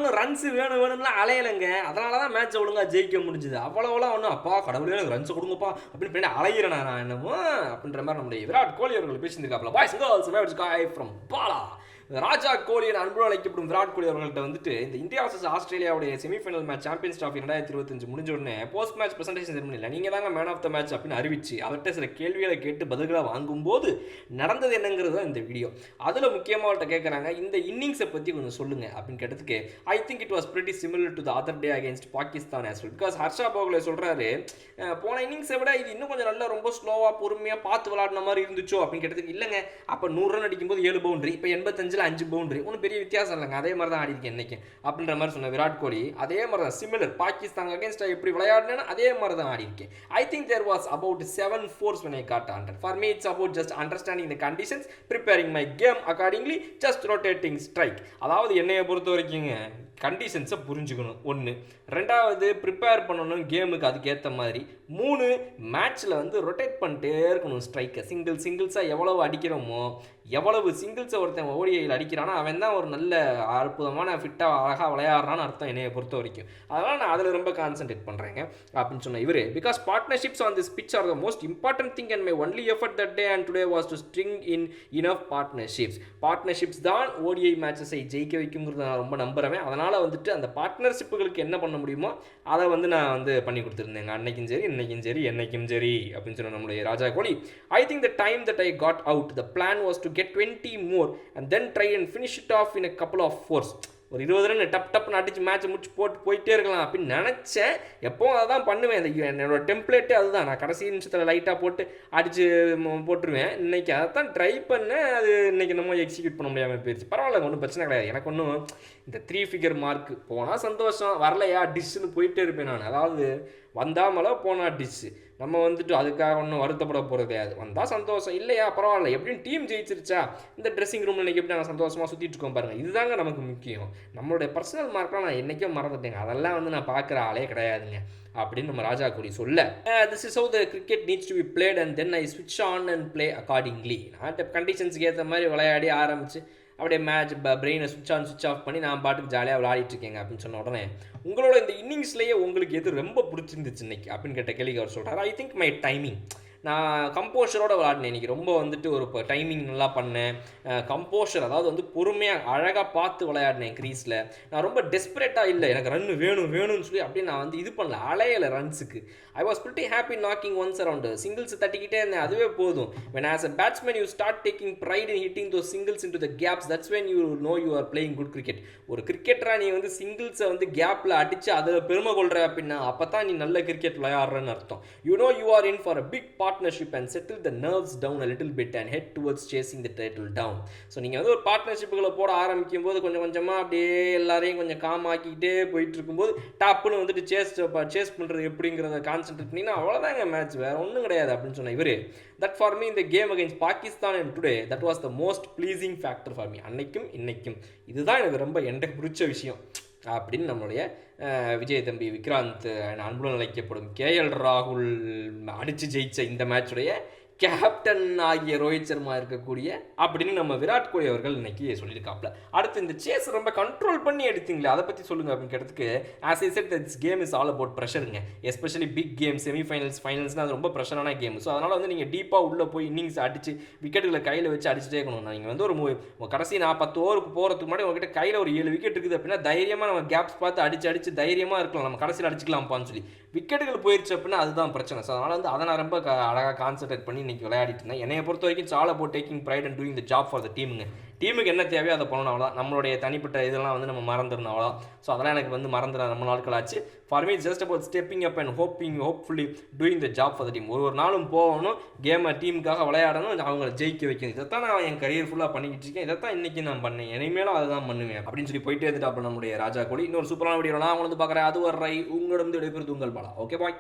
ஒன்றும் ரன்ஸ் வேணும்லாம் அலையலைங்க. அதனால தான் மேட்ச் ஒழுங்காக ஜெயிக்க முடிஞ்சுது. அவ்வளோலாம் ஒன்றும் அப்பா கடவுளே எனக்கு ரன்ஸ் கொடுங்கப்பா அப்படின்னு அலையிறேன் நான் என்னமோ அப்படின்ற மாதிரி நம்முடைய விராட் கோலி அவர்கள் பேசியிருக்காப்ல. Boys girls favourite guy from Bala. Raja Kohli என அன்புடன் அழைக்கப்படும் விராட் கோலி அவர்கள்ட்ட வந்துட்டு இந்த இந்தியா வர்சஸ் ஆஸ்திரேலியாவுடைய செமிஃபைனல் மேட்ச் சாம்பியன்ஸ் ட்ராஃபி 2025 முடிஞ்ச உடனே போஸ்ட் மேட்ச் பிரசன்டேஷன் செரமனியில் நீங்கள் தாங்க மேன் ஆஃப் த மேட்ச் அப்படின்னு அறிவிச்சு அவர்கிட்ட சில கேள்விகளை கேட்டு பதில்களை வாங்கும்போது நடந்தது என்னங்கிறது தான் இந்த வீடியோ. அதில் முக்கியமாக அவர்கிட்ட கேட்குறாங்க, இந்த இன்னிங்ஸை பற்றி கொஞ்சம் சொல்லுங்கள் அப்படின்னு கேட்டதுக்கு I think it was pretty similar to the other day against Pakistan as well. Because Harsha Bhogle சொல்கிறாரு, போன இன்னிங்ஸை விட இது இன்னும் கொஞ்சம் நல்லா ரொம்ப ஸ்லோவாக பொறுமையாக பார்த்து விளாடின மாதிரி இருந்துச்சோ அப்படின்னு கேட்டதுக்கு இல்லைங்க, அப்போ 100 ரன் அடிக்கும்போது 7 பவுண்டரி, இப்போ 85 5 பவுண்டரி, ஒன்றும் பெரிய வித்தியாசம் இல்லைங்க, அதே மாதிரி தான் ஆடிருக்கேன் இன்னைக்கு அப்படின்ற மாதிரி சொன்ன விராட் கோலி. அதே மாதிரி தான் சிமிலர் பாகிஸ்தான் அகேன்ஸ்டாக எப்படி விளையாடினேன்னு அதே மாதிரி தான் ஆடிருக்கேன். I think there was about 7 fours when I got 100. For me it's about just understanding the conditions, preparing my game accordingly, just rotating strike. அதாவது என்னையை பொறுத்த வரைக்குங்க கண்டிஷன்ஸை புரிஞ்சுக்கணும், 1. 2வது ப்ரிப்பேர் பண்ணணும் கேமுக்கு அதுக்கேற்ற மாதிரி. 3 மேட்ச்சில் வந்து ரொட்டேட் பண்ணிட்டே இருக்கணும் ஸ்ட்ரைக்கை. சிங்கிள்ஸாக எவ்வளவு அடிக்கிறோமோ, எவ்வளவு சிங்கிள்ஸை ஒருத்தன் ஓடிஐயில் அடிக்கிறானோ அவன் தான் ஒரு நல்ல அற்புதமான ஃபிட்டாக அழகாக விளையாடுறான்னு அர்த்தம் என்னையை பொறுத்த வரைக்கும். அதனால் நான் அதில் ரொம்ப கான்சன்ட்ரேட் பண்ணுறேங்க அப்படின்னு சொன்ன இவர். Because partnerships on this pitch R the most important thing and my only effort that day and today was to string in enough partnerships தான் ஓடிஐ மேட்சஸை ஜெயிக்க வைக்குங்கிறத நான் ரொம்ப நம்புறேன். அதனால் வந்துட்டு அந்த பார்ட்னர்ஷிப்புகளுக்கு என்ன பண்ண முடியுமோ அதை வந்து நான் வந்து பண்ணி கொடுத்துருந்தேங்க. அன்னைக்கும் சரி இன்னைக்கும் சரி என்னைக்கும் சரி அப்படின்னு சொன்ன நம்மளுடைய Raja Kohli. I think the time that I got out the plan was to get 20 more and then try and finish it off in a couple of fours. ஒரு 20 ரன் டப்னு அடிச்சு மேட்சை முடிச்சு போயிட்டே இருக்கலாம் அப்படின்னு நினச்சேன். எப்போவும் அதை தான் பண்ணுவேன். என்னோட டெம்ப்ளேட்டே அதுதான். நான் கடைசி நிமிஷத்தில் லைட்டாக போட்டு அடித்து போட்டுருவேன். இன்றைக்கி அதை தான் ட்ரை பண்ணேன். அது இன்றைக்கி நம்ம எக்ஸிக்யூட் பண்ண முடியாமல் போயிடுச்சு. பரவாயில்ல, ஒன்றும் பிரச்சனை கிடையாது. எனக்கு ஒன்றும் இந்த 3 figure மார்க் போனால் சந்தோஷம், வரலையா டிஷ்ஷுன்னு போயிட்டே இருப்பேன் நான். அதாவது வந்தாமல போனால் டிஷ்ஷு, நம்ம வந்துட்டு அதுக்காக ஒன்றும் வருத்தப்பட போகிறது கிடையாது. வந்தால் சந்தோஷம், இல்லையா பரவாயில்ல, எப்படியும் டீம் ஜெயிச்சிருச்சா இந்த ட்ரெஸ்ஸிங் ரூமில் இன்றைக்கி எப்படி நாங்கள் சந்தோஷமாக சுற்றிட்டு இருக்கோம் பாருங்கள். இதுதாங்க நமக்கு முக்கியம். நம்மளுடைய பர்சனல் மார்க்லாம் நான் என்றைக்கும் மறந்துட்டேங்க, அதெல்லாம் வந்து நான் பார்க்குற ஆளே கிடையாதுங்க அப்படின்னு நம்ம ராஜா கோலி சொல்ல. This is how the cricket needs to be played and then I ஸ்விட்ச் ஆன் அண்ட் பிளே அக்கார்டிங்லி. நான் கண்டிஷன்ஸுக்கு ஏற்ற மாதிரி விளையாடி ஆரம்பித்து அப்படியே மேட்ச் பிரெயினை சுவிட்ச் ஆஃப் பண்ணி நான் பாட்டுக்கு ஜாலியாக விளையாடிட்டு இருக்கேங்க அப்படின்னு சொன்ன உடனே உங்களோட இந்த இன்னிங்ஸ்லேயே உங்களுக்கு எது ரொம்ப பிடிச்சிருந்துச்சு இன்னைக்கு அப்படின்னு கேட்ட கேள்விக்கு அவர் சொல்கிறார், ஐ திங்க் மை டைமிங். நான் கம்போஷரோட விளாடினேன் இன்றைக்கி. ரொம்ப வந்துட்டு ஒரு டைமிங் நல்லா பண்ணேன். கம்போஷர், அதாவது வந்து பொறுமையாக அழகாக பார்த்து விளையாடினேன் க்ரீஸில். நான் ரொம்ப டெஸ்பரேட்டாக இல்லை, எனக்கு ரன் வேணும்னு சொல்லி அப்படியே நான் வந்து இது பண்ணல, அலையலை ரன்ஸுக்கு. I was pretty happy knocking ones around. Singles தட்டிக்கிட்டே இருந்தேன், அதுவே போதும். when as a batsman you start taking pride in hitting those singles into the gaps, that's when you know you are playing good cricket. ஒரு கிரிக்கெட்டராக நீ வந்து சிங்கிள்ஸை வந்து கேப்பில் அடித்து அதில் பெருமை கொள்கிற அப்படின்னா அப்போ தான் நீ நல்ல கிரிக்கெட் விளையாடுறன்னு அர்த்தம். you know you are in for a big partnership and settle the nerves down a little bit and head towards chasing the title down. So நீங்கள் வந்து ஒரு பார்ட்னர்ஷிப்புகளை போட ஆரம்பிக்கும் போது கொஞ்சம் கொஞ்சமாக அப்படியே எல்லாரையும் கொஞ்சம் காமாக்கிட்டே போயிட்டு இருக்கும்போது டாப்புன்னு வந்துட்டு சேஸ் பண்ணுறது எப்படிங்கிறத கான்சென்ட்ரேட் பண்ணிங்கன்னா அவ்வளோதாங்க மேட்ச், வேறு ஒன்றும் கிடையாது அப்படின்னு சொன்ன இவர். தட் ஃபார் மீ இந்த game against Pakistan and today that was the most pleasing factor for me. அன்னைக்கும் இன்னைக்கும் இதுதான் எனக்கு ரொம்ப எனக்கு பிடிச்ச விஷயம் அப்படின்னு நம்மளுடைய விஜய் தம்பி விக்ராந்த் அன்புடன் அழைக்கப்படும் KL ராகுல் அடித்து ஜெயிச்ச இந்த மேட்சுடைய கேப்டன் ஆகிய ரோஹித் சர்மா இருக்கக்கூடிய அப்படின்னு நம்ம விராட் கோலி அவர்கள் இன்னைக்கு சொல்லியிருக்காப்ல. அடுத்து இந்த சேஸ் ரொம்ப கண்ட்ரோல் பண்ணி எடுத்தீங்களே அதை பற்றி சொல்லுங்க அப்படின்னு கேட்டதுக்கு as I said this game is all about ப்ரெஷருங்க. எஸ்பெஷலி பிக் கேம், செமிஃபைனல்ஸ், ஃபைனல்ஸ்னால் அது ரொம்ப ப்ரெஷரான கேம். ஸோ அதனால் வந்து நீங்கள் டீப்பாக உள்ளே போய் இன்னிங்ஸ் அடித்து விக்கெட்டுகளை கையில் வச்சு அடிச்சுட்டே இருக்கணும். நீங்கள் வந்து ஒரு கடைசி 40 ஓவருக்கு போகிறதுக்கு முன்னாடி உங்ககிட்ட கையில் ஒரு 7 விக்கெட் இருக்குது அப்படின்னா தைரியமாக நம்ம கேப்ஸ் பார்த்து அடிச்சு தைரியமாக இருக்கலாம், நம்ம கடைசியில் அடிச்சுக்கலாம்ப்பான்னு சொல்லி. விக்கெட்டுகள் போயிடுச்சு அப்படின்னா அதுதான் பிரச்சனை. ஸோ அதனால் வந்து அதை நான் ரொம்ப அழகாக கான்சன்ட்ரேட் பண்ணி இன்றைக்கி விளையாடிட்டு இருந்தேன். என்னைய பொறுத்த வரைக்கும் it's all about taking pride and doing the job for the டீமுங்க. டீமுக்கு என்ன தேவையோ அதை பண்ணணும், அவ்வளோதான். நம்மளுடைய தனிப்பட்ட இதெல்லாம் வந்து நம்ம மறந்துடணும், அவ்வளோதான். ஸோ அதெல்லாம் எனக்கு வந்து மறந்துட ரொம்ப நாட்கள் ஆச்சு. For me just about stepping up and hopefully doing the job for the team. ஒரு நாளும் போகணும், கேமை டீமுக்காக விளையாடணும், அவங்களை ஜெயிக்க வைக்கணும். இதைத்தான் நான் என் கரியர் ஃபுல்லாக பண்ணிக்கிட்டு இருக்கேன். இதைத்தான் இன்றைக்கி நான் பண்ணேன், இனிமேலும் அதை தான் பண்ணுவேன் அப்படின்னு சொல்லி போயிட்டே இருந்துட்டு அப்போ நம்முடைய ராஜா கோலி. இன்னொரு சூப்பரான வீடியோ நான் வந்து பார்க்குறேன். அது வர்ற உங்களிடம் விடைபெறுது உங்கள் பாலா. Okay bye.